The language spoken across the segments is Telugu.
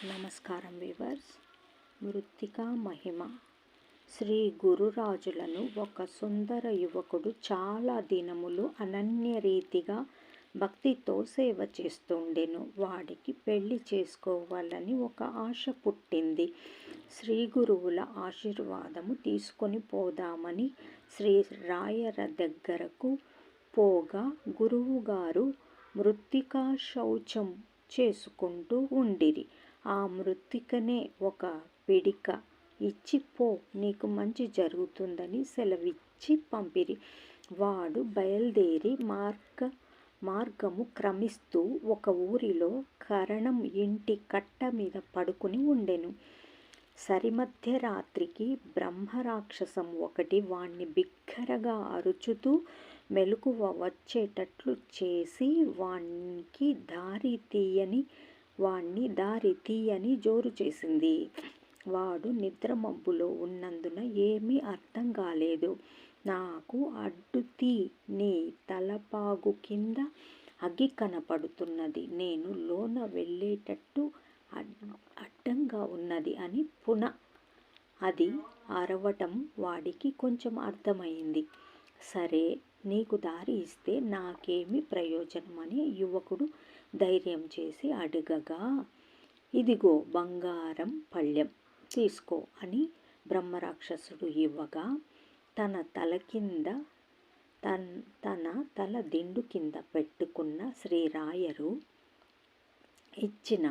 నమస్కారం వీవర్స్. మృత్తికా మహిమ. శ్రీ గురురాజులను ఒక సుందర యువకుడు చాలా దినములు అనన్య రీతిగా భక్తితో సేవ చేస్తుండెను. వాడికి పెళ్లి చేసుకోవాలని ఒక ఆశ పుట్టింది. శ్రీ గురువుల ఆశీర్వాదము తీసుకొని పోదామని శ్రీ రాయర దగ్గరకు పోగా గురువుగారు మృత్తికా శౌచం చేసుకుంటూ ఉండిరి. ఆ మృత్తికనే ఒక పిడిక ఇచ్చి పో, నీకు మంచి జరుగుతుందని సెలవిచ్చి పంపిరి. వాడు బయలుదేరి మార్గము క్రమిస్తూ ఒక ఊరిలో కరణం ఇంటి కట్ట మీద పడుకుని ఉండెను. సరిమధ్య రాత్రికి బ్రహ్మరాక్షసం ఒకటి వాణ్ణి బిగ్గరగా అరుచుతూ మెలకువ వచ్చేటట్లు చేసి వాణ్ణి దారి తీయని జోరు చేసింది. వాడు నిద్రమబ్బులో ఉన్నందున ఏమీ అర్థం కాలేదు. నాకు అడ్డుతీ, నీ తలపాగు కింద అగ్గి కనపడుతున్నది, నేను లోన వెళ్ళేటట్టు అడ్డంగా ఉన్నది అని అది అరవటం వాడికి కొంచెం అర్థమైంది. సరే, నీకు దారి ఇస్తే నాకేమి ప్రయోజనం అని యువకుడు ధైర్యం చేసి అడగగా, ఇదిగో బంగారం పళ్ళెం తీసుకో అని బ్రహ్మరాక్షసుడు ఇవ్వగా, తన తల దిండు కింద పెట్టుకున్న శ్రీరాయరు ఇచ్చిన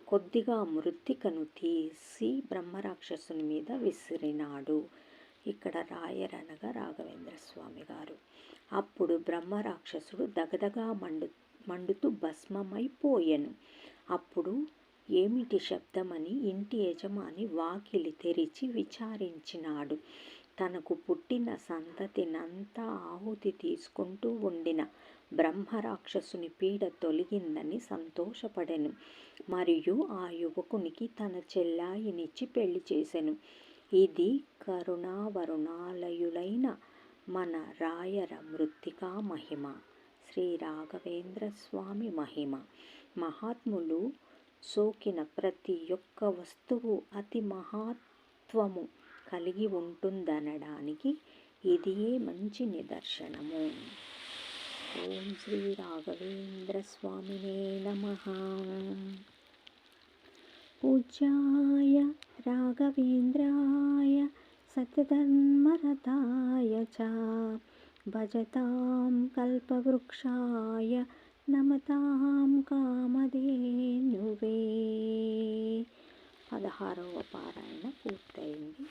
కొద్దిగా మృత్తికను తీసి బ్రహ్మరాక్షసుని మీద విసిరినాడు. ఇక్కడ రాయరనగా రాఘవేంద్ర స్వామి గారు. అప్పుడు బ్రహ్మరాక్షసుడు దగదగా మండుతూ భస్మమైపోయెను. అప్పుడు ఏమిటి శబ్దమని ఇంటి యజమాని వాకిలి తెరిచి విచారించినాడు. తనకు పుట్టిన సంతతినంతా ఆహుతి తీసుకుంటూ ఉండిన బ్రహ్మరాక్షసుని పీడ తొలగిందని సంతోషపడెను. మరియు ఆ యువకునికి తన చెల్లాయినిచ్చి పెళ్లి చేసెను. ఇది కరుణావరుణాలయులైన మన రాయర మృత్తికా మహిమ, శ్రీ రాఘవేంద్ర స్వామి మహిమ. మహాత్ములు సోకిన ప్రతి ఒక్క వస్తువు అతి మహత్వము కలిగి ఉంటుందనడానికి ఇదియే మంచి నిదర్శనము. ఓం శ్రీ రాఘవేంద్ర స్వామినే నమః. పూజ్యాయ రాఘవేంద్రాయ సత్యధర్మరతాయ చ భజతాం కల్పవృక్షాయ నమతాం కామధేనువే. 16వ పారాయణ పూర్తయింది.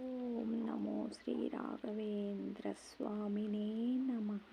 ఓం నమో శ్రీ రాఘవేంద్ర స్వామినే నమః.